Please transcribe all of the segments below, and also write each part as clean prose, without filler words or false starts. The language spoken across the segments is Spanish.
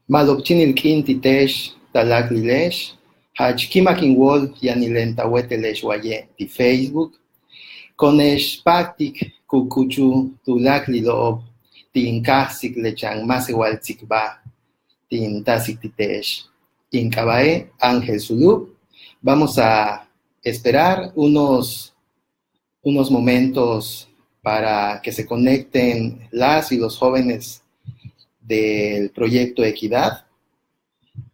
Malopchinilkin titesh talaklilesh, hachkimakinwol yanilentawetelesh waye ti Facebook, konesh paktik kukuchu tulaklilob, tin kasik lechan masewal tsikba, tin tasik titesh. Incabae, Ángel Zulú. Vamos a esperar unos momentos para que se conecten las y los jóvenes del proyecto Equidad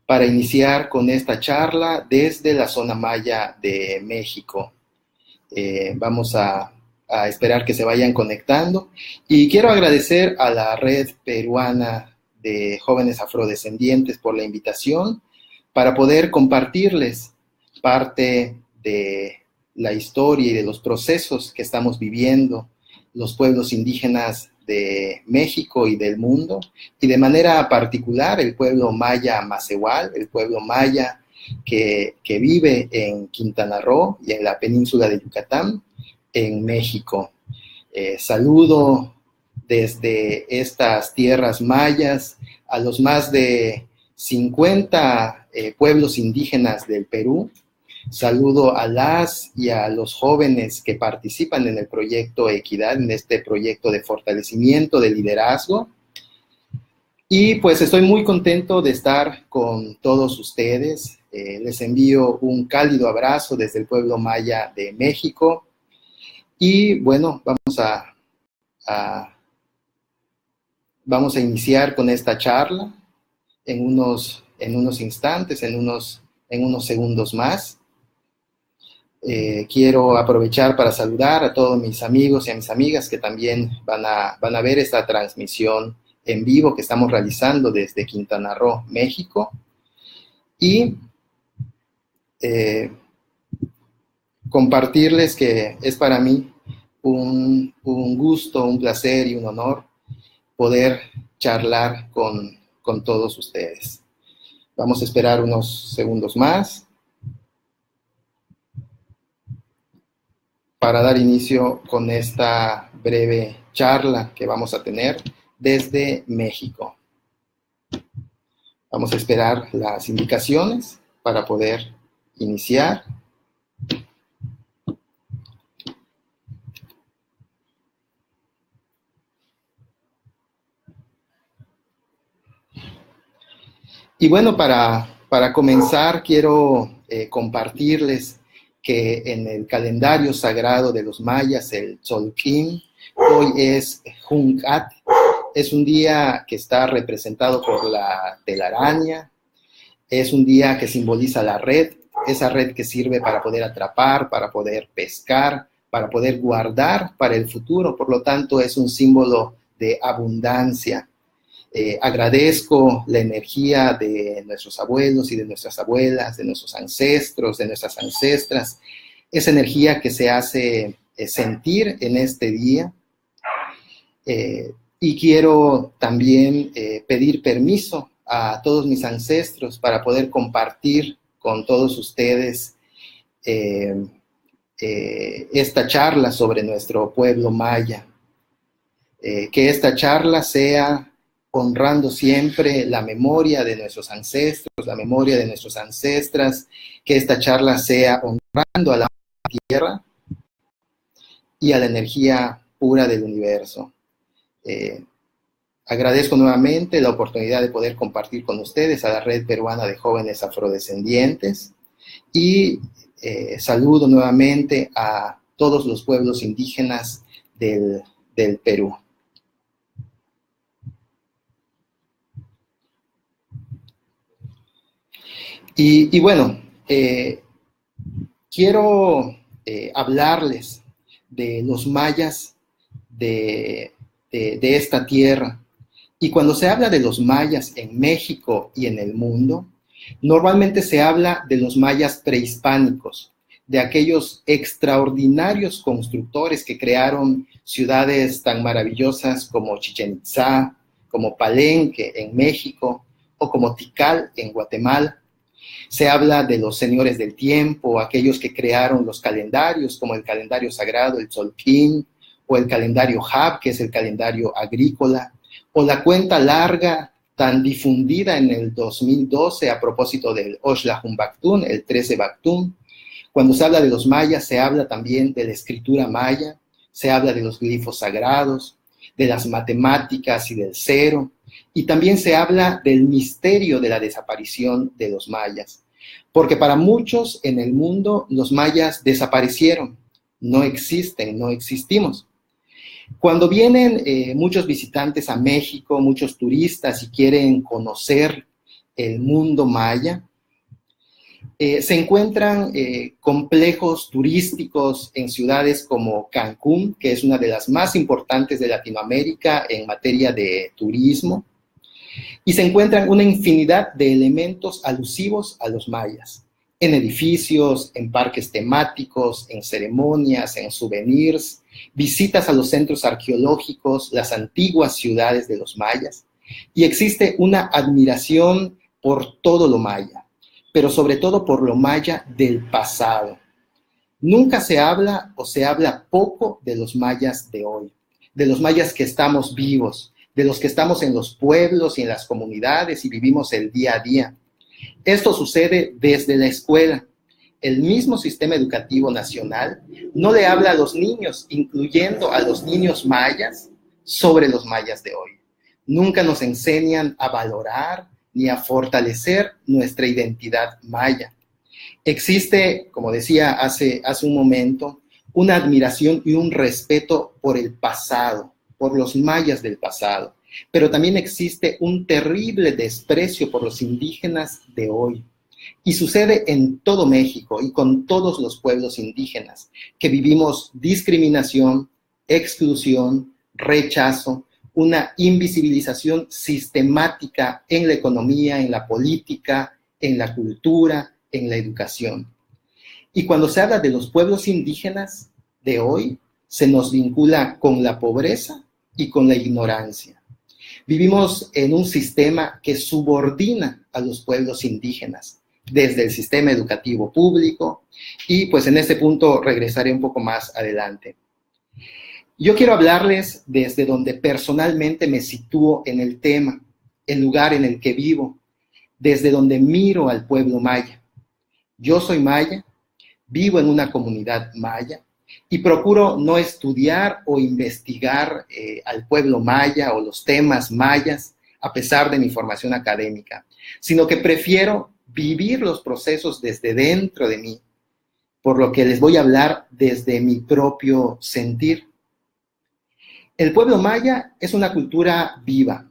para iniciar con esta charla desde la zona maya de México. Vamos a esperar que se vayan conectando y quiero agradecer a la Red Peruana de Jóvenes Afrodescendientes por la invitación para poder compartirles parte de la historia y de los procesos que estamos viviendo los pueblos indígenas de México y del mundo, y de manera particular el pueblo maya Macehual, el pueblo maya que vive en Quintana Roo y en la península de Yucatán, en México. Saludo desde estas tierras mayas a los más de 50 pueblos indígenas del Perú. Saludo a las y a los jóvenes que participan en el proyecto Equidad, en este proyecto de fortalecimiento de liderazgo. Y pues estoy muy contento de estar con todos ustedes. Les envío un cálido abrazo desde el pueblo maya de México. Y bueno, vamos a iniciar con esta charla en unos instantes, en unos segundos más. Quiero aprovechar para saludar a todos mis amigos y a mis amigas que también van a ver esta transmisión en vivo que estamos realizando desde Quintana Roo, México. Y compartirles que es para mí un gusto, un placer y un honor poder charlar con todos ustedes. Vamos a esperar unos segundos más para dar inicio con esta breve charla que vamos a tener desde México. Vamos a esperar las indicaciones para poder iniciar. Y bueno, para comenzar quiero compartirles que en el calendario sagrado de los mayas, el Tzolk'in, hoy es Juncat, es un día que está representado por la telaraña, es un día que simboliza la red, esa red que sirve para poder atrapar, para poder pescar, para poder guardar para el futuro, por lo tanto es un símbolo de abundancia. Agradezco la energía de nuestros abuelos y de nuestras abuelas, de nuestros ancestros, de nuestras ancestras, esa energía que se hace sentir en este día. Y quiero también pedir permiso a todos mis ancestros para poder compartir con todos ustedes esta charla sobre nuestro pueblo maya. Que esta charla sea honrando siempre la memoria de nuestros ancestros, la memoria de nuestras ancestras, que esta charla sea honrando a la tierra y a la energía pura del universo. Agradezco nuevamente la oportunidad de poder compartir con ustedes a la Red Peruana de Jóvenes Afrodescendientes y saludo nuevamente a todos los pueblos indígenas del Perú. Y bueno, quiero hablarles de los mayas de esta tierra. Y cuando se habla de los mayas en México y en el mundo, normalmente se habla de los mayas prehispánicos, de aquellos extraordinarios constructores que crearon ciudades tan maravillosas como Chichén Itzá, como Palenque en México, o como Tikal en Guatemala. Se habla de los señores del tiempo, aquellos que crearon los calendarios, como el calendario sagrado, el Tzolk'in, o el calendario Hab, que es el calendario agrícola, o la cuenta larga tan difundida en el 2012 a propósito del Oxlajumbactún, el 13 Bactún. Cuando se habla de los mayas, se habla también de la escritura maya, se habla de los glifos sagrados, de las matemáticas y del cero, y también se habla del misterio de la desaparición de los mayas, porque para muchos en el mundo los mayas desaparecieron, no existen, no existimos. Cuando vienen muchos visitantes a México, muchos turistas y quieren conocer el mundo maya, se encuentran complejos turísticos en ciudades como Cancún, que es una de las más importantes de Latinoamérica en materia de turismo, y se encuentran una infinidad de elementos alusivos a los mayas, en edificios, en parques temáticos, en ceremonias, en souvenirs, visitas a los centros arqueológicos, las antiguas ciudades de los mayas, y existe una admiración por todo lo maya, pero sobre todo por lo maya del pasado. Nunca se habla o se habla poco de los mayas de hoy, de los mayas que estamos vivos, de los que estamos en los pueblos y en las comunidades y vivimos el día a día. Esto sucede desde la escuela. El mismo sistema educativo nacional no le habla a los niños, incluyendo a los niños mayas, sobre los mayas de hoy. Nunca nos enseñan a valorar ni a fortalecer nuestra identidad maya. Existe, como decía hace un momento, una admiración y un respeto por el pasado, por los mayas del pasado, pero también existe un terrible desprecio por los indígenas de hoy. Y sucede en todo México y con todos los pueblos indígenas, que vivimos discriminación, exclusión, rechazo, una invisibilización sistemática en la economía, en la política, en la cultura, en la educación. Y cuando se habla de los pueblos indígenas de hoy, se nos vincula con la pobreza y con la ignorancia. Vivimos en un sistema que subordina a los pueblos indígenas desde el sistema educativo público y pues en este punto regresaré un poco más adelante. Yo quiero hablarles desde donde personalmente me sitúo en el tema, el lugar en el que vivo, desde donde miro al pueblo maya. Yo soy maya, vivo en una comunidad maya y procuro no estudiar o investigar al pueblo maya o los temas mayas a pesar de mi formación académica, sino que prefiero vivir los procesos desde dentro de mí, por lo que les voy a hablar desde mi propio sentir. El pueblo maya es una cultura viva.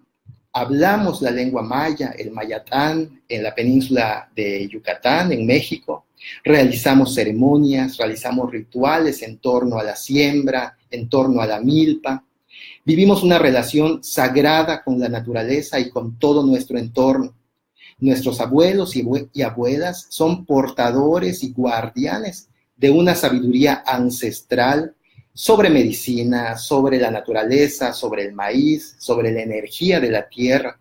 Hablamos la lengua maya, el mayatán, en la península de Yucatán, en México. Realizamos ceremonias, realizamos rituales en torno a la siembra, en torno a la milpa. Vivimos una relación sagrada con la naturaleza y con todo nuestro entorno. Nuestros abuelos y abuelas son portadores y guardianes de una sabiduría ancestral sobre medicina, sobre la naturaleza, sobre el maíz, sobre la energía de la tierra.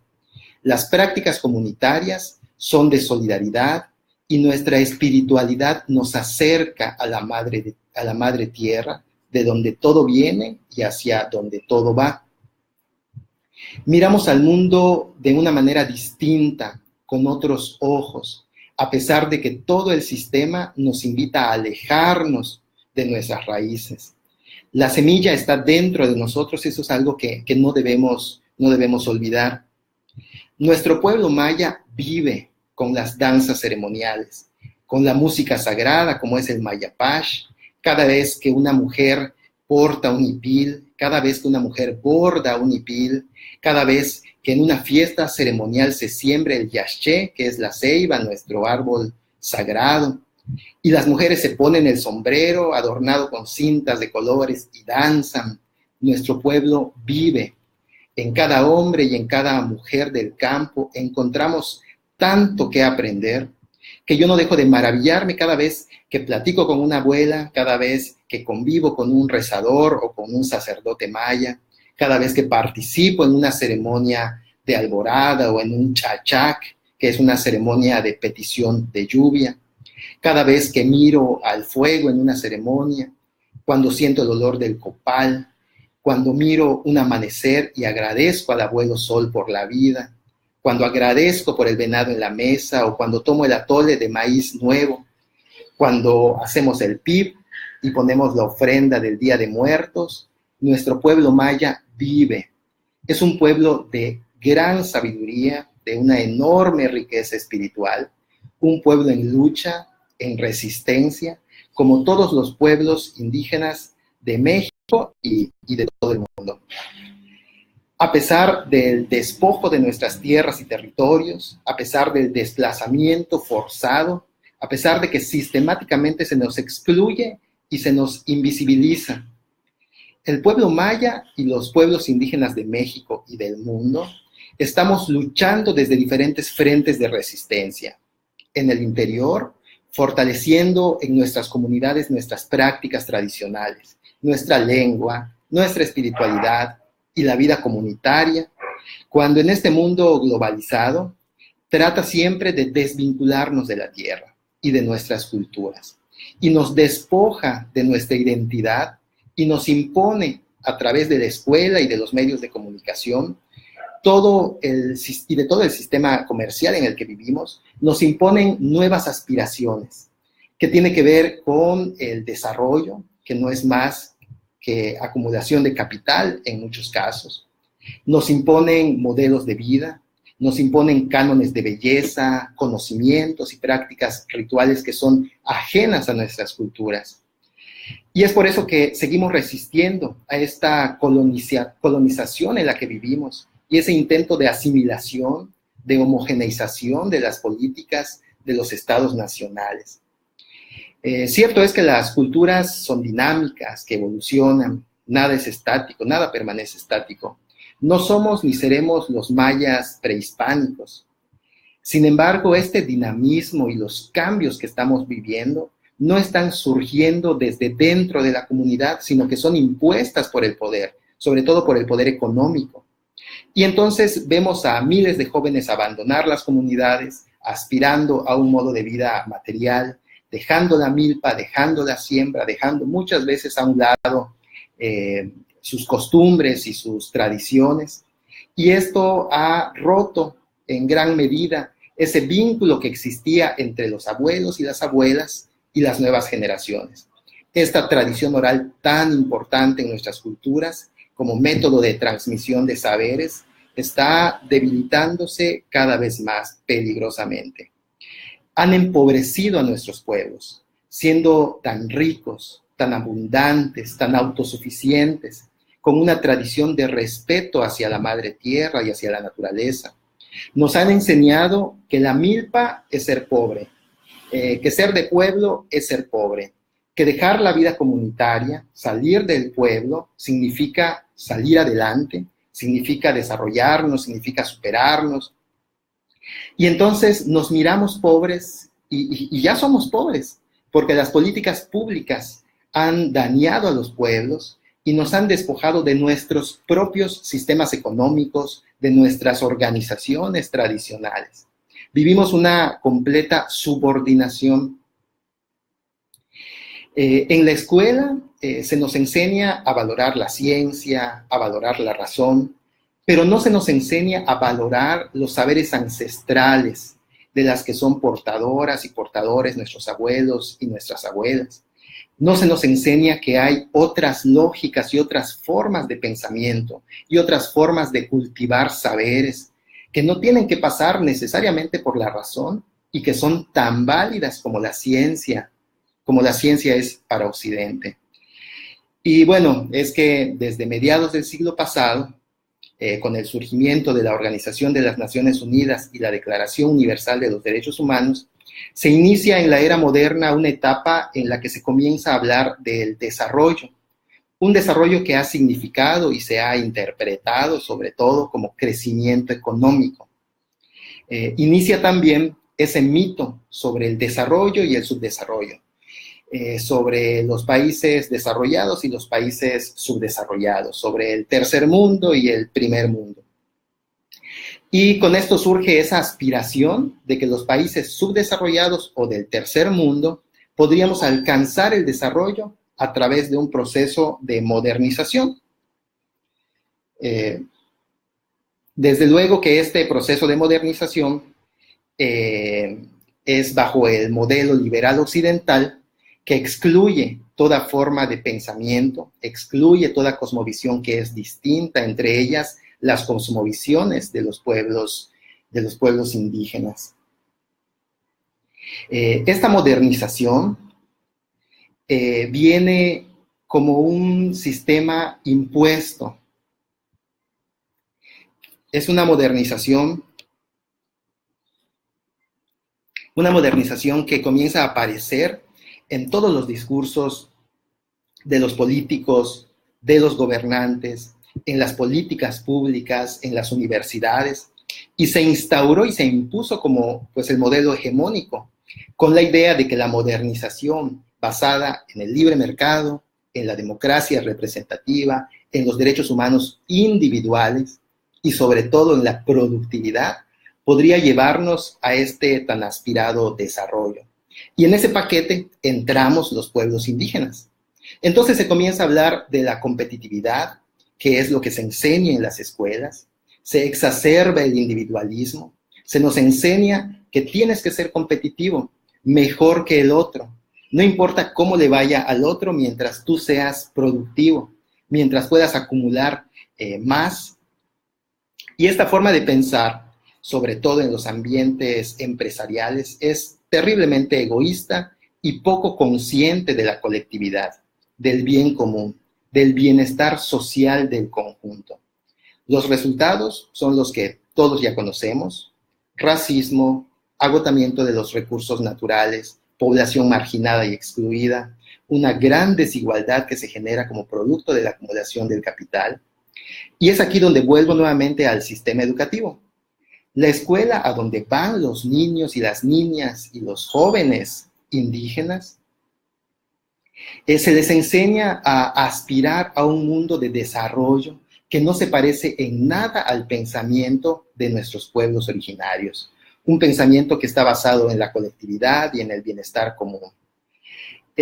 Las prácticas comunitarias son de solidaridad y nuestra espiritualidad nos acerca a la madre tierra, de donde todo viene y hacia donde todo va. Miramos al mundo de una manera distinta, con otros ojos, a pesar de que todo el sistema nos invita a alejarnos de nuestras raíces. La semilla está dentro de nosotros, eso es algo que no debemos olvidar. Nuestro pueblo maya vive con las danzas ceremoniales, con la música sagrada como es el mayapash. Cada vez que una mujer porta un hipil, cada vez que una mujer borda un hipil, cada vez que en una fiesta ceremonial se siembra el yaxché, que es la ceiba, nuestro árbol sagrado, y las mujeres se ponen el sombrero adornado con cintas de colores y danzan. Nuestro pueblo vive. En cada hombre y en cada mujer del campo encontramos tanto que aprender que yo no dejo de maravillarme cada vez que platico con una abuela, cada vez que convivo con un rezador o con un sacerdote maya, cada vez que participo en una ceremonia de alborada o en un chachac, que es una ceremonia de petición de lluvia, cada vez que miro al fuego en una ceremonia, cuando siento el olor del copal, cuando miro un amanecer y agradezco al abuelo sol por la vida, cuando agradezco por el venado en la mesa o cuando tomo el atole de maíz nuevo, cuando hacemos el pib y ponemos la ofrenda del Día de Muertos. Nuestro pueblo maya vive. Es un pueblo de gran sabiduría, de una enorme riqueza espiritual, un pueblo en lucha, en resistencia, como todos los pueblos indígenas de México y de todo el mundo. A pesar del despojo de nuestras tierras y territorios, a pesar del desplazamiento forzado, a pesar de que sistemáticamente se nos excluye y se nos invisibiliza, el pueblo maya y los pueblos indígenas de México y del mundo estamos luchando desde diferentes frentes de resistencia. En el interior, fortaleciendo en nuestras comunidades nuestras prácticas tradicionales, nuestra lengua, nuestra espiritualidad y la vida comunitaria, cuando en este mundo globalizado trata siempre de desvincularnos de la tierra y de nuestras culturas, y nos despoja de nuestra identidad y nos impone a través de la escuela y de los medios de comunicación y de todo el sistema comercial en el que vivimos, nos imponen nuevas aspiraciones que tienen que ver con el desarrollo, que no es más que acumulación de capital en muchos casos. Nos imponen modelos de vida, nos imponen cánones de belleza, conocimientos y prácticas rituales que son ajenas a nuestras culturas. Y es por eso que seguimos resistiendo a esta colonización en la que vivimos y ese intento de asimilación, de homogeneización de las políticas de los estados nacionales. Cierto es que las culturas son dinámicas, que evolucionan, nada es estático, nada permanece estático. No somos ni seremos los mayas prehispánicos. Sin embargo, este dinamismo y los cambios que estamos viviendo no están surgiendo desde dentro de la comunidad, sino que son impuestas por el poder, sobre todo por el poder económico. Y entonces vemos a miles de jóvenes abandonar las comunidades, aspirando a un modo de vida material, dejando la milpa, dejando la siembra, dejando muchas veces a un lado sus costumbres y sus tradiciones. Y esto ha roto en gran medida ese vínculo que existía entre los abuelos y las abuelas y las nuevas generaciones. Esta tradición oral tan importante en nuestras culturas como método de transmisión de saberes está debilitándose cada vez más peligrosamente. Han empobrecido a nuestros pueblos, siendo tan ricos, tan abundantes, tan autosuficientes, con una tradición de respeto hacia la madre tierra y hacia la naturaleza. Nos han enseñado que la milpa es ser pobre, que ser de pueblo es ser pobre, que dejar la vida comunitaria, salir del pueblo, significa salir adelante, significa desarrollarnos, significa superarnos. Y entonces nos miramos pobres y ya somos pobres, porque las políticas públicas han dañado a los pueblos y nos han despojado de nuestros propios sistemas económicos, de nuestras organizaciones tradicionales. Vivimos una completa subordinación. En la escuela se nos enseña a valorar la ciencia, a valorar la razón, pero no se nos enseña a valorar los saberes ancestrales de las que son portadoras y portadores nuestros abuelos y nuestras abuelas. No se nos enseña que hay otras lógicas y otras formas de pensamiento y otras formas de cultivar saberes que no tienen que pasar necesariamente por la razón y que son tan válidas como la ciencia es para Occidente. Y bueno, es que desde mediados del siglo pasado, con el surgimiento de la Organización de las Naciones Unidas y la Declaración Universal de los Derechos Humanos, se inicia en la era moderna una etapa en la que se comienza a hablar del desarrollo, un desarrollo que ha significado y se ha interpretado sobre todo como crecimiento económico. Inicia también ese mito sobre el desarrollo y el subdesarrollo, sobre los países desarrollados y los países subdesarrollados, sobre el tercer mundo y el primer mundo. Y con esto surge esa aspiración de que los países subdesarrollados o del tercer mundo podríamos alcanzar el desarrollo a través de un proceso de modernización. Desde luego que este proceso de modernización es bajo el modelo liberal occidental que excluye toda forma de pensamiento, excluye toda cosmovisión que es distinta, entre ellas las cosmovisiones de los pueblos indígenas. Esta modernización viene como un sistema impuesto. Es una modernización que comienza a aparecer en todos los discursos de los políticos, de los gobernantes, en las políticas públicas, en las universidades, y se instauró y se impuso como pues, el modelo hegemónico, con la idea de que la modernización basada en el libre mercado, en la democracia representativa, en los derechos humanos individuales y sobre todo en la productividad, podría llevarnos a este tan aspirado desarrollo. Y en ese paquete entramos los pueblos indígenas. Entonces se comienza a hablar de la competitividad, que es lo que se enseña en las escuelas, se exacerba el individualismo, se nos enseña que tienes que ser competitivo, mejor que el otro. No importa cómo le vaya al otro mientras tú seas productivo, mientras puedas acumular más. Y esta forma de pensar, sobre todo en los ambientes empresariales, es terriblemente egoísta y poco consciente de la colectividad, del bien común, del bienestar social del conjunto. Los resultados son los que todos ya conocemos: racismo, agotamiento de los recursos naturales, población marginada y excluida, una gran desigualdad que se genera como producto de la acumulación del capital. Y es aquí donde vuelvo nuevamente al sistema educativo. La escuela a donde van los niños y las niñas y los jóvenes indígenas, se les enseña a aspirar a un mundo de desarrollo que no se parece en nada al pensamiento de nuestros pueblos originarios. Un pensamiento que está basado en la colectividad y en el bienestar común.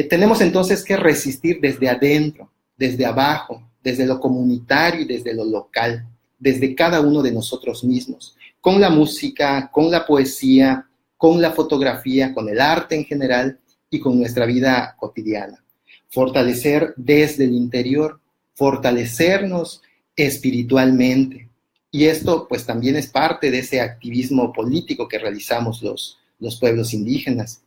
Tenemos entonces que resistir desde adentro, desde abajo, desde lo comunitario y desde lo local, desde cada uno de nosotros mismos, con la música, con la poesía, con la fotografía, con el arte en general y con nuestra vida cotidiana. Fortalecer desde el interior, fortalecernos espiritualmente. Y esto pues también es parte de ese activismo político que realizamos los pueblos indígenas.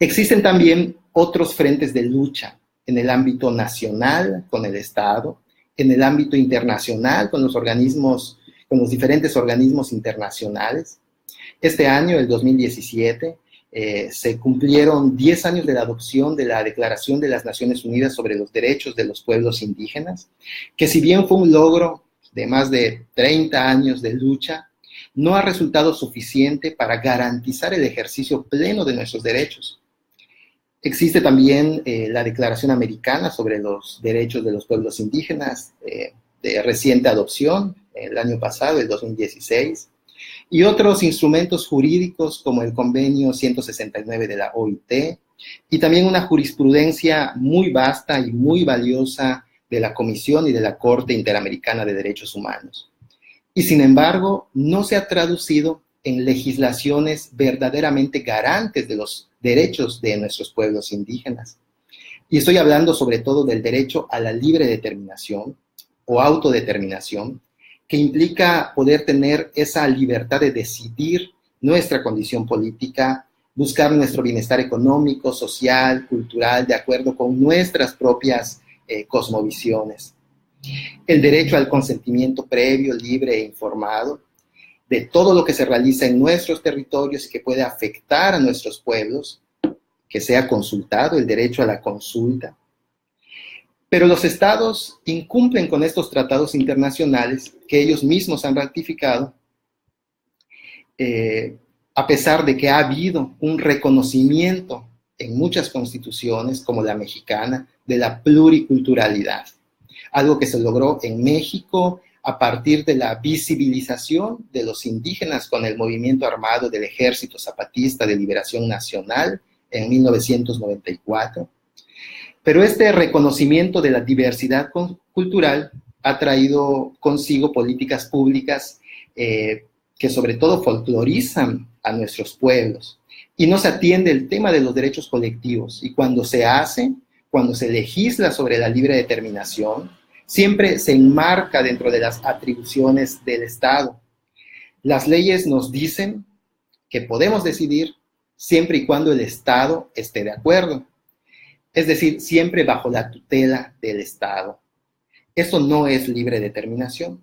Existen también otros frentes de lucha en el ámbito nacional con el Estado, en el ámbito internacional con los diferentes organismos internacionales. Este año, el 2017, se cumplieron 10 años de la adopción de la Declaración de las Naciones Unidas sobre los Derechos de los Pueblos Indígenas, que si bien fue un logro de más de 30 años de lucha, no ha resultado suficiente para garantizar el ejercicio pleno de nuestros derechos. Existe también la Declaración Americana sobre los Derechos de los Pueblos Indígenas, de reciente adopción, el año pasado, el 2016, y otros instrumentos jurídicos como el Convenio 169 de la OIT, y también una jurisprudencia muy vasta y muy valiosa de la Comisión y de la Corte Interamericana de Derechos Humanos. Y sin embargo, no se ha traducido en legislaciones verdaderamente garantes de los derechos de nuestros pueblos indígenas. Y estoy hablando sobre todo del derecho a la libre determinación o autodeterminación, que implica poder tener esa libertad de decidir nuestra condición política, buscar nuestro bienestar económico, social, cultural, de acuerdo con nuestras propias cosmovisiones. El derecho al consentimiento previo, libre e informado de todo lo que se realiza en nuestros territorios y que puede afectar a nuestros pueblos, que sea consultado, el derecho a la consulta. Pero los estados incumplen con estos tratados internacionales que ellos mismos han ratificado, a pesar de que ha habido un reconocimiento en muchas constituciones, como la mexicana, de la pluriculturalidad. Algo que se logró en México a partir de la visibilización de los indígenas con el movimiento armado del Ejército Zapatista de Liberación Nacional en 1994. Pero este reconocimiento de la diversidad cultural ha traído consigo políticas públicas que sobre todo folclorizan a nuestros pueblos y no se atiende el tema de los derechos colectivos. Y cuando se legisla sobre la libre determinación, siempre se enmarca dentro de las atribuciones del Estado. Las leyes nos dicen que podemos decidir siempre y cuando el Estado esté de acuerdo, es decir, siempre bajo la tutela del Estado. Eso no es libre determinación.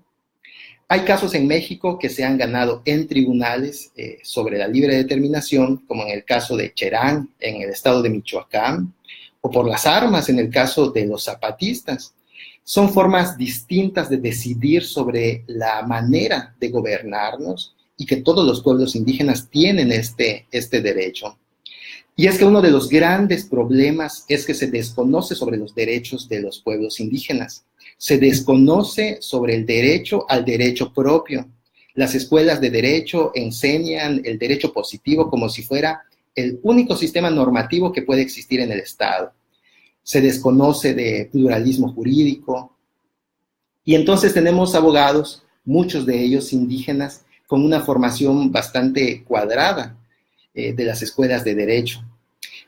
Hay casos en México que se han ganado en tribunales sobre la libre determinación, como en el caso de Cherán, en el estado de Michoacán, o por las armas, en el caso de los zapatistas. Son formas distintas de decidir sobre la manera de gobernarnos y que todos los pueblos indígenas tienen este derecho. Y es que uno de los grandes problemas es que se desconoce sobre los derechos de los pueblos indígenas. Se desconoce sobre el derecho al derecho propio. Las escuelas de derecho enseñan el derecho positivo como si fuera el único sistema normativo que puede existir en el Estado. Se desconoce de pluralismo jurídico. Y entonces tenemos abogados, muchos de ellos indígenas, con una formación bastante cuadrada de las escuelas de derecho.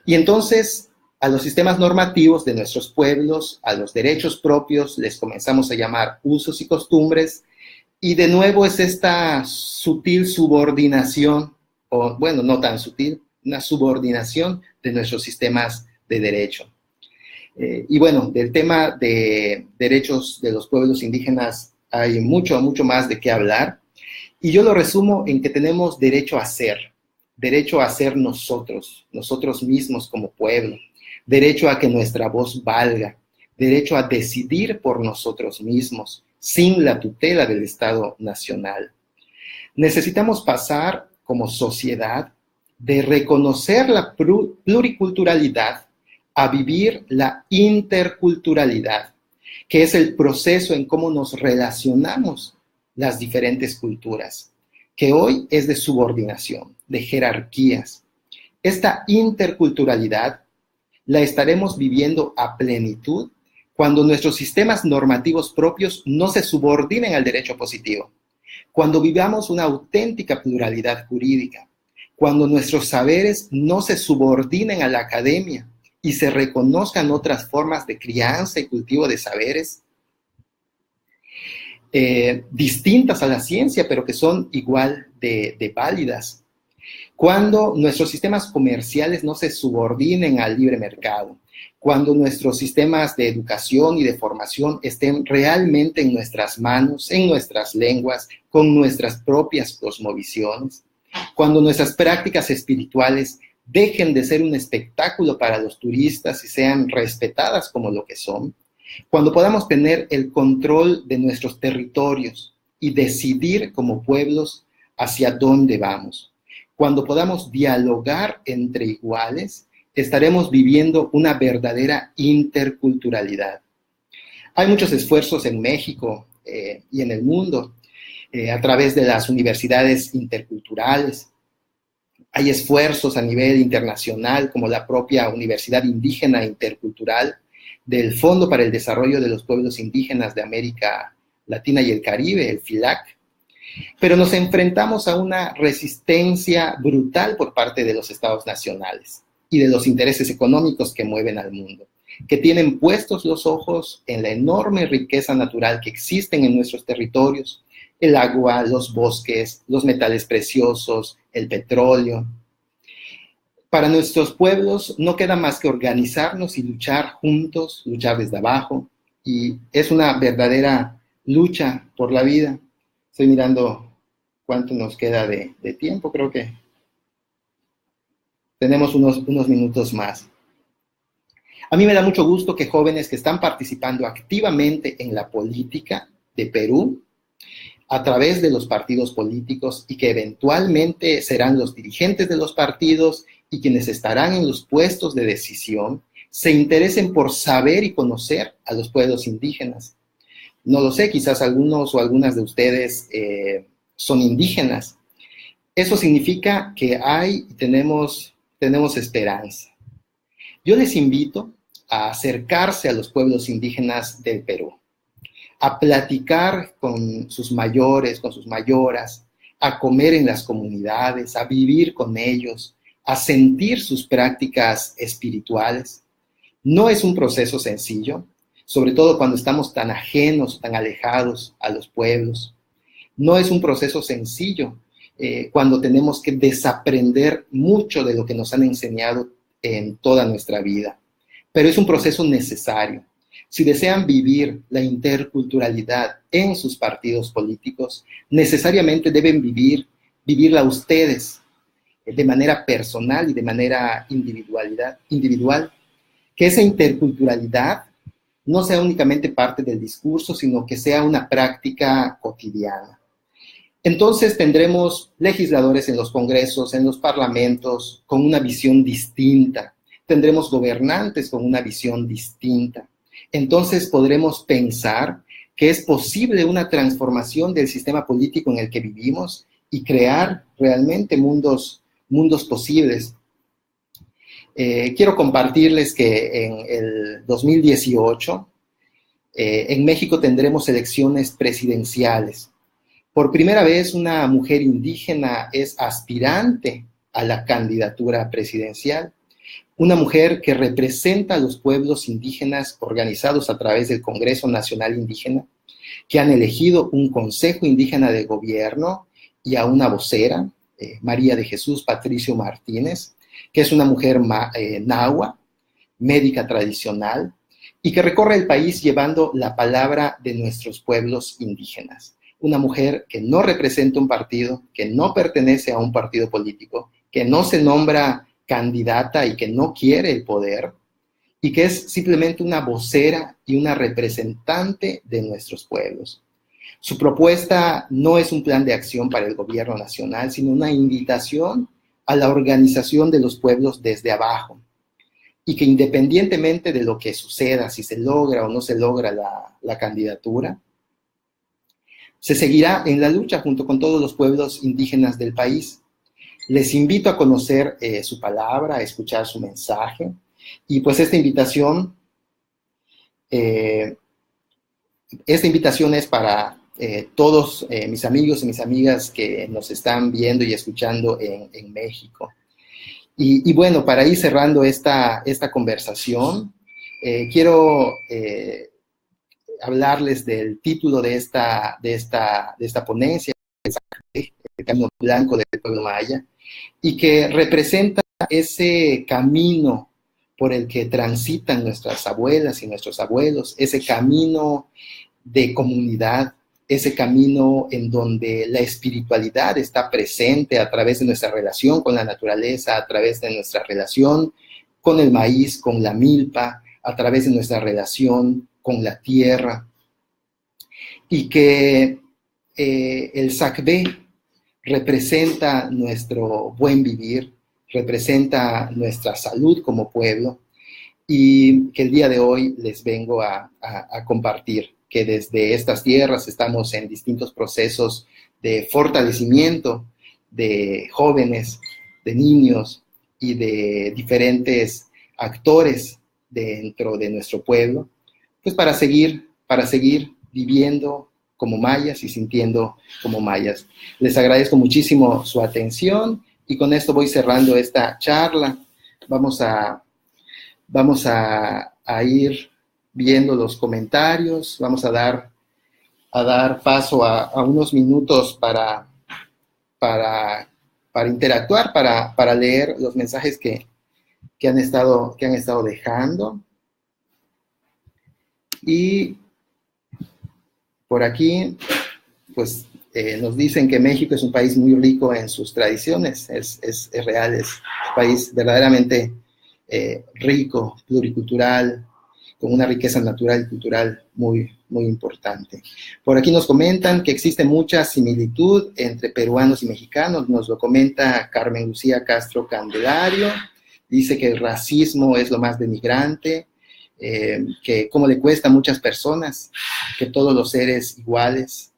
Y entonces a los sistemas normativos de nuestros pueblos, a los derechos propios, les comenzamos a llamar usos y costumbres, y de nuevo es esta sutil subordinación, o bueno, no tan sutil, una subordinación de nuestros sistemas de derecho. Y bueno, del tema de derechos de los pueblos indígenas hay mucho más de qué hablar, y yo lo resumo en que tenemos derecho a ser nosotros mismos como pueblo, derecho a que nuestra voz valga, derecho a decidir por nosotros mismos, sin la tutela del Estado nacional. Necesitamos pasar como sociedad de reconocer la pluriculturalidad a vivir la interculturalidad, que es el proceso en cómo nos relacionamos las diferentes culturas, que hoy es de subordinación, de jerarquías. Esta interculturalidad la estaremos viviendo a plenitud cuando nuestros sistemas normativos propios no se subordinen al derecho positivo, cuando vivamos una auténtica pluralidad jurídica, cuando nuestros saberes no se subordinen a la academia y se reconozcan otras formas de crianza y cultivo de saberes distintas a la ciencia, pero que son igual de válidas. Cuando nuestros sistemas comerciales no se subordinen al libre mercado, cuando nuestros sistemas de educación y de formación estén realmente en nuestras manos, en nuestras lenguas, con nuestras propias cosmovisiones, cuando nuestras prácticas espirituales dejen de ser un espectáculo para los turistas y sean respetadas como lo que son, cuando podamos tener el control de nuestros territorios y decidir como pueblos hacia dónde vamos, cuando podamos dialogar entre iguales, estaremos viviendo una verdadera interculturalidad. Hay muchos esfuerzos en México y en el mundo a través de las universidades interculturales. Hay esfuerzos a nivel internacional, como la propia Universidad Indígena Intercultural del Fondo para el Desarrollo de los Pueblos Indígenas de América Latina y el Caribe, el FILAC. Pero nos enfrentamos a una resistencia brutal por parte de los estados nacionales y de los intereses económicos que mueven al mundo, que tienen puestos los ojos en la enorme riqueza natural que existen en nuestros territorios, el agua, los bosques, los metales preciosos, el petróleo. Para nuestros pueblos no queda más que organizarnos y luchar juntos, luchar desde abajo, y es una verdadera lucha por la vida. Estoy mirando cuánto nos queda de tiempo, creo que tenemos unos minutos más. A mí me da mucho gusto que jóvenes que están participando activamente en la política de Perú, a través de los partidos políticos y que eventualmente serán los dirigentes de los partidos y quienes estarán en los puestos de decisión, se interesen por saber y conocer a los pueblos indígenas. No lo sé, quizás algunos o algunas de ustedes son indígenas. Eso significa que tenemos esperanza. Yo les invito a acercarse a los pueblos indígenas del Perú, a platicar con sus mayores, con sus mayoras, a comer en las comunidades, a vivir con ellos, a sentir sus prácticas espirituales. No es un proceso sencillo, sobre todo cuando estamos tan ajenos, tan alejados a los pueblos. No es un proceso sencillo cuando tenemos que desaprender mucho de lo que nos han enseñado en toda nuestra vida. Pero es un proceso necesario. Si desean vivir la interculturalidad en sus partidos políticos, necesariamente deben vivirla ustedes de manera personal y de manera individual, que esa interculturalidad no sea únicamente parte del discurso, sino que sea una práctica cotidiana. Entonces tendremos legisladores en los congresos, en los parlamentos, con una visión distinta. Tendremos gobernantes con una visión distinta. Entonces podremos pensar que es posible una transformación del sistema político en el que vivimos y crear realmente mundos posibles. Quiero compartirles que en el 2018 en México tendremos elecciones presidenciales. Por primera vez una mujer indígena es aspirante a la candidatura presidencial. Una mujer que representa a los pueblos indígenas organizados a través del Congreso Nacional Indígena, que han elegido un Consejo Indígena de Gobierno y a una vocera, María de Jesús Patricio Martínez, que es una mujer nahua, médica tradicional, y que recorre el país llevando la palabra de nuestros pueblos indígenas. Una mujer que no representa un partido, que no pertenece a un partido político, que no se nombra candidata y que no quiere el poder, y que es simplemente una vocera y una representante de nuestros pueblos. Su propuesta no es un plan de acción para el gobierno nacional, sino una invitación a la organización de los pueblos desde abajo, y que independientemente de lo que suceda, si se logra o no se logra la candidatura, se seguirá en la lucha junto con todos los pueblos indígenas del país. Les invito a conocer su palabra, a escuchar su mensaje, y pues esta invitación es para todos mis amigos y mis amigas que nos están viendo y escuchando en México. Y bueno, para ir cerrando esta conversación, quiero hablarles del título de esta ponencia, el Camino Blanco del Pueblo Maya, y que representa ese camino por el que transitan nuestras abuelas y nuestros abuelos, ese camino de comunidad, ese camino en donde la espiritualidad está presente a través de nuestra relación con la naturaleza, a través de nuestra relación con el maíz, con la milpa, a través de nuestra relación con la tierra, y que el SACB representa nuestro buen vivir, representa nuestra salud como pueblo, y que el día de hoy les vengo a compartir que desde estas tierras estamos en distintos procesos de fortalecimiento de jóvenes, de niños y de diferentes actores dentro de nuestro pueblo, pues para seguir viviendo como mayas y sintiendo como mayas. Les agradezco muchísimo su atención y con esto voy cerrando esta charla. Vamos a ir viendo los comentarios, vamos a dar paso a unos minutos para interactuar, para leer los mensajes que han estado dejando. Y por aquí, pues, nos dicen que México es un país muy rico en sus tradiciones. Es real, es un país verdaderamente rico, pluricultural, con una riqueza natural y cultural muy, muy importante. Por aquí nos comentan que existe mucha similitud entre peruanos y mexicanos. Nos lo comenta Carmen Lucía Castro Candelario. Dice que el racismo es lo más denigrante, que cómo le cuesta a muchas personas, que todos los seres iguales,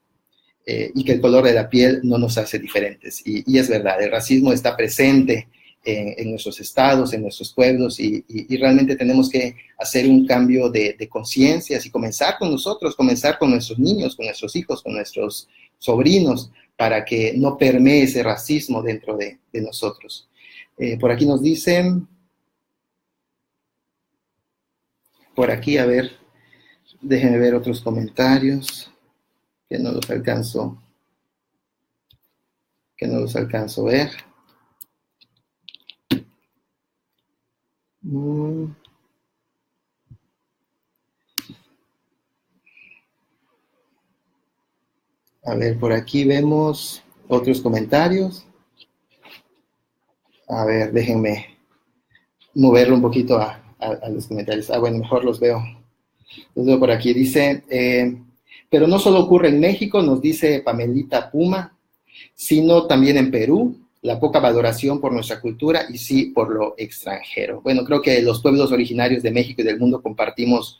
y que el color de la piel no nos hace diferentes. Y es verdad, el racismo está presente en nuestros estados, en nuestros pueblos, y realmente tenemos que hacer un cambio de conciencias y comenzar con nosotros, comenzar con nuestros niños, con nuestros hijos, con nuestros sobrinos, para que no permee ese racismo dentro de nosotros. Por aquí nos dicen, por aquí, a ver, déjenme ver otros comentarios, que no los alcanzo a ver. A ver, por aquí vemos otros comentarios. A ver, déjenme moverlo un poquito a los comentarios. Bueno, mejor los veo. Los veo por aquí. Dice, pero no solo ocurre en México, nos dice Pamelita Puma, sino también en Perú, la poca valoración por nuestra cultura y sí por lo extranjero. Bueno, creo que los pueblos originarios de México y del mundo compartimos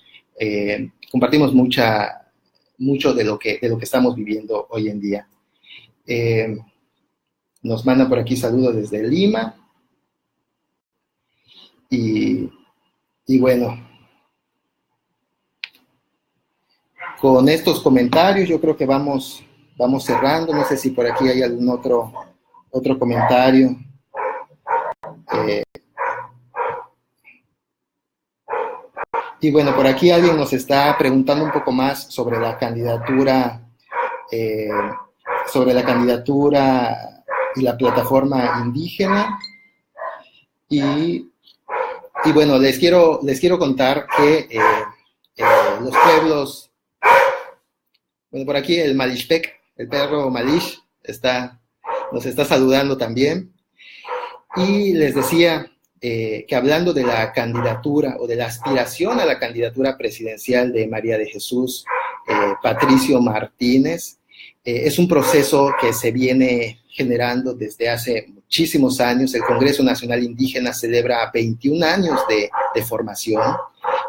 mucho de lo que estamos viviendo hoy en día. Nos mandan por aquí saludos desde Lima. Y bueno, con estos comentarios yo creo que vamos cerrando. No sé si por aquí hay algún otro comentario. Y bueno, por aquí alguien nos está preguntando un poco más sobre la candidatura y la plataforma indígena. Y bueno, les quiero contar que los pueblos, bueno, por aquí el Malishpec, el perro Malish, nos está saludando también. Y les decía que hablando de la candidatura o de la aspiración a la candidatura presidencial de María de Jesús Patricio Martínez, es un proceso que se viene generando desde hace muchísimos años. El Congreso Nacional Indígena celebra 21 años de formación.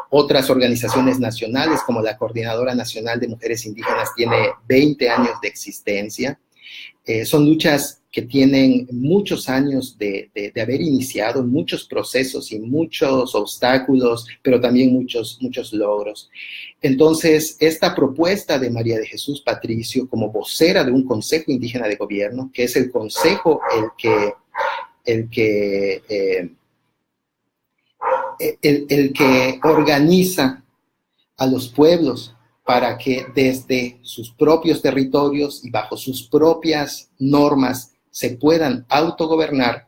Otras organizaciones nacionales, como la Coordinadora Nacional de Mujeres Indígenas, tiene 20 años de existencia. Son luchas que tienen muchos años de haber iniciado, muchos procesos y muchos obstáculos, pero también muchos logros. Entonces, esta propuesta de María de Jesús Patricio como vocera de un Consejo Indígena de Gobierno, que es el consejo el que organiza a los pueblos para que desde sus propios territorios y bajo sus propias normas se puedan autogobernar,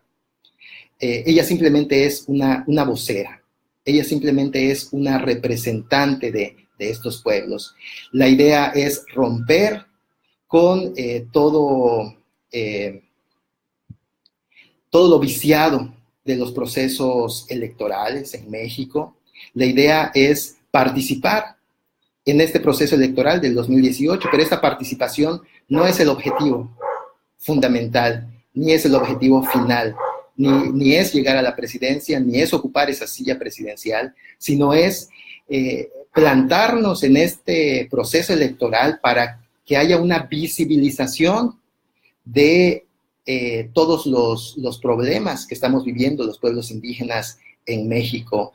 ella simplemente es una vocera, ella simplemente es una representante de estos pueblos. La idea es romper con todo lo viciado de los procesos electorales en México. La idea es participar en este proceso electoral del 2018, pero esta participación no es el objetivo fundamental, ni es el objetivo final, ni es llegar a la presidencia, ni es ocupar esa silla presidencial, sino es plantarnos en este proceso electoral para que haya una visibilización de todos los problemas que estamos viviendo los pueblos indígenas en México.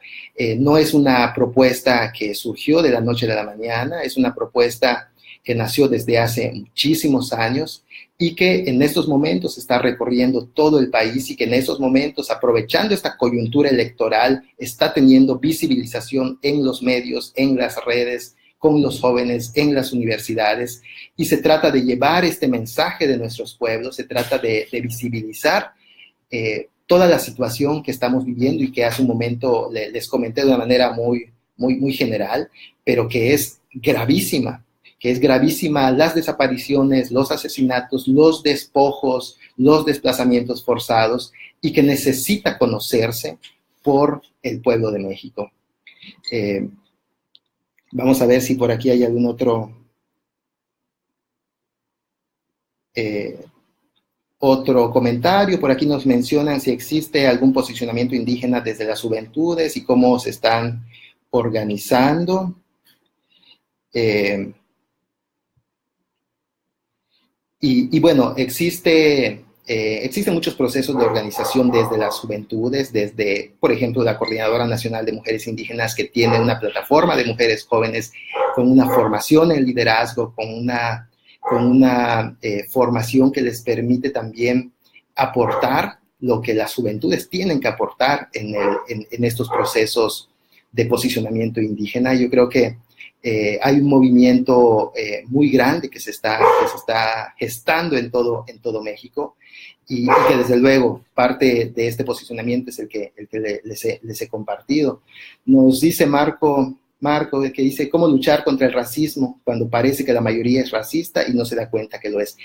No es una propuesta que surgió de la noche a la mañana, es una propuesta que nació desde hace muchísimos años y que en estos momentos está recorriendo todo el país y que en estos momentos, aprovechando esta coyuntura electoral, está teniendo visibilización en los medios, en las redes, con los jóvenes, en las universidades, y se trata de llevar este mensaje de nuestros pueblos, se trata de visibilizar toda la situación que estamos viviendo y que hace un momento les comenté de una manera muy general, pero que es gravísima las desapariciones, los asesinatos, los despojos, los desplazamientos forzados, y que necesita conocerse por el pueblo de México. Vamos a ver si por aquí hay algún otro comentario. Por aquí nos mencionan si existe algún posicionamiento indígena desde las juventudes y cómo se están organizando. Y bueno, existe existen muchos procesos de organización desde las juventudes, desde, por ejemplo, la Coordinadora Nacional de Mujeres Indígenas, que tiene una plataforma de mujeres jóvenes con una formación en liderazgo, con una formación que les permite también aportar lo que las juventudes tienen que aportar en estos procesos de posicionamiento indígena. Yo creo que hay un movimiento muy grande que se está gestando en todo México y que desde luego parte de este posicionamiento es el que les he compartido. Nos dice Marco, que dice, ¿cómo luchar contra el racismo cuando parece que la mayoría es racista y no se da cuenta que lo es?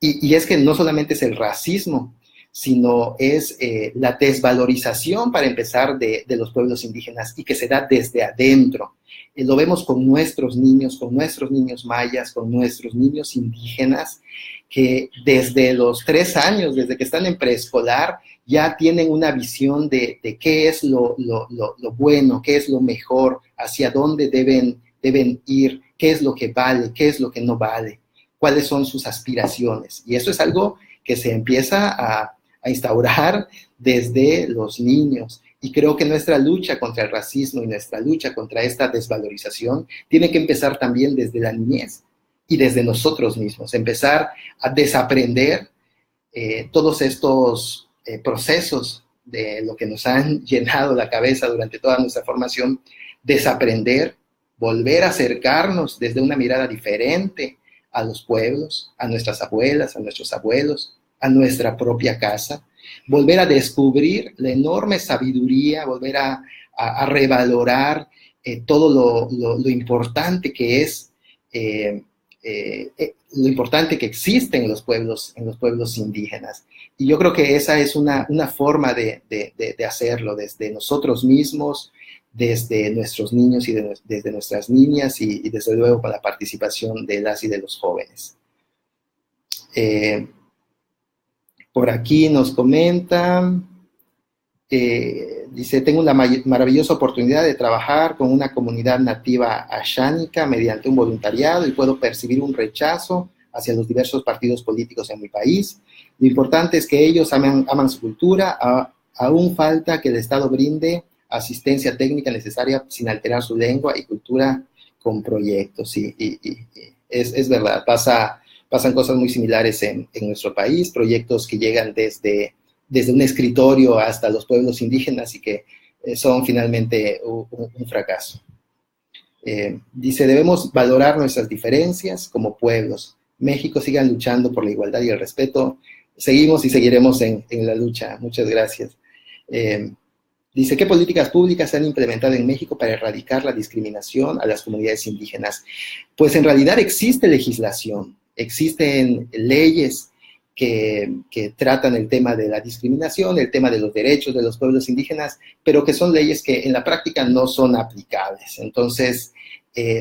Y es que no solamente es el racismo, sino es la desvalorización, para empezar, de los pueblos indígenas, y que se da desde adentro. Lo vemos con nuestros niños mayas, con nuestros niños indígenas, que desde los 3 años, desde que están en preescolar, ya tienen una visión de qué es lo bueno, qué es lo mejor, hacia dónde deben ir, qué es lo que vale, qué es lo que no vale, cuáles son sus aspiraciones. Y eso es algo que se empieza a instaurar desde los niños. Y creo que nuestra lucha contra el racismo y nuestra lucha contra esta desvalorización tiene que empezar también desde la niñez y desde nosotros mismos. Empezar a desaprender todos estos procesos de lo que nos han llenado la cabeza durante toda nuestra formación, desaprender, volver a acercarnos desde una mirada diferente a los pueblos, a nuestras abuelas, a nuestros abuelos, a nuestra propia casa, volver a descubrir la enorme sabiduría, volver a revalorar todo lo importante que es, lo importante que existe en los pueblos indígenas. Y yo creo que esa es una forma de hacerlo desde nosotros mismos, desde nuestros niños y desde nuestras niñas y desde luego con la participación de las y de los jóvenes. Por aquí nos comentan, dice, tengo una maravillosa oportunidad de trabajar con una comunidad nativa ashánica mediante un voluntariado y puedo percibir un rechazo hacia los diversos partidos políticos en mi país. Lo importante es que ellos aman su cultura, aún falta que el Estado brinde asistencia técnica necesaria sin alterar su lengua y cultura con proyectos. Y es verdad, pasan cosas muy similares en nuestro país, proyectos que llegan desde un escritorio hasta los pueblos indígenas y que son finalmente un fracaso. Dice, debemos valorar nuestras diferencias como pueblos. México, sigan luchando por la igualdad y el respeto. Seguimos y seguiremos en la lucha. Muchas gracias. Dice, ¿qué políticas públicas se han implementado en México para erradicar la discriminación a las comunidades indígenas? Pues en realidad existe legislación. Existen leyes que tratan el tema de la discriminación, el tema de los derechos de los pueblos indígenas, pero que son leyes que en la práctica no son aplicables. Entonces,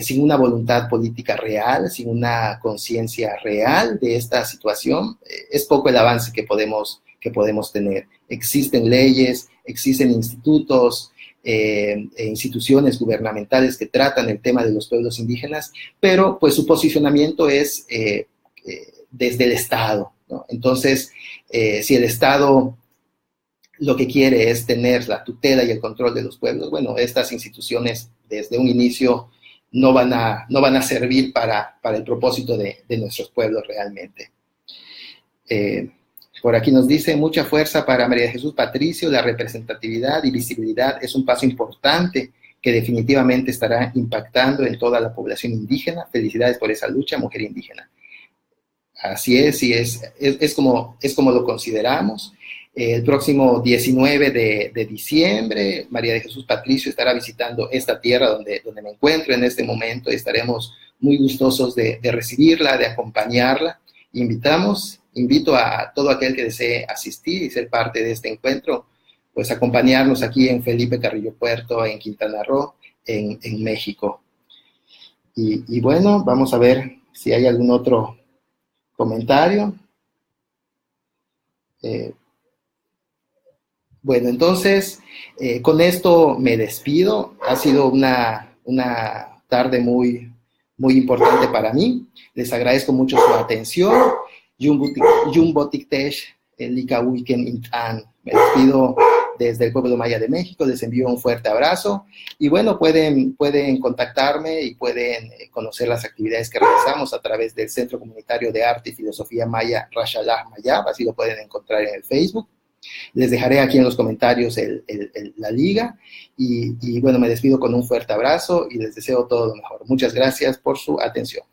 sin una voluntad política real, sin una conciencia real de esta situación, es poco el avance que podemos tener. Existen leyes, existen institutos, instituciones gubernamentales que tratan el tema de los pueblos indígenas, pero pues su posicionamiento es desde el Estado, ¿no? Entonces, si el Estado lo que quiere es tener la tutela y el control de los pueblos, bueno, estas instituciones desde un inicio no van a servir para el propósito de nuestros pueblos realmente. Por aquí nos dice, mucha fuerza para María de Jesús Patricio, la representatividad y visibilidad es un paso importante que definitivamente estará impactando en toda la población indígena. Felicidades por esa lucha, mujer indígena. Así es, y es como lo consideramos. El próximo 19 de diciembre, María de Jesús Patricio estará visitando esta tierra donde me encuentro en este momento y estaremos muy gustosos de recibirla, de acompañarla. Invito a todo aquel que desee asistir y ser parte de este encuentro, pues acompañarnos aquí en Felipe Carrillo Puerto, en Quintana Roo, en México. Y bueno, vamos a ver si hay algún otro comentario. Bueno, entonces, con esto me despido. Ha sido una tarde muy, muy importante para mí. Les agradezco mucho su atención. Yumbotictesh, Licahuiquen Intán. Me despido desde el pueblo maya de México, les envío un fuerte abrazo y bueno, pueden contactarme y pueden conocer las actividades que realizamos a través del Centro Comunitario de Arte y Filosofía Maya Rashalah Mayab, así lo pueden encontrar en el Facebook. Les dejaré aquí en los comentarios la liga y bueno, me despido con un fuerte abrazo y les deseo todo lo mejor. Muchas gracias por su atención.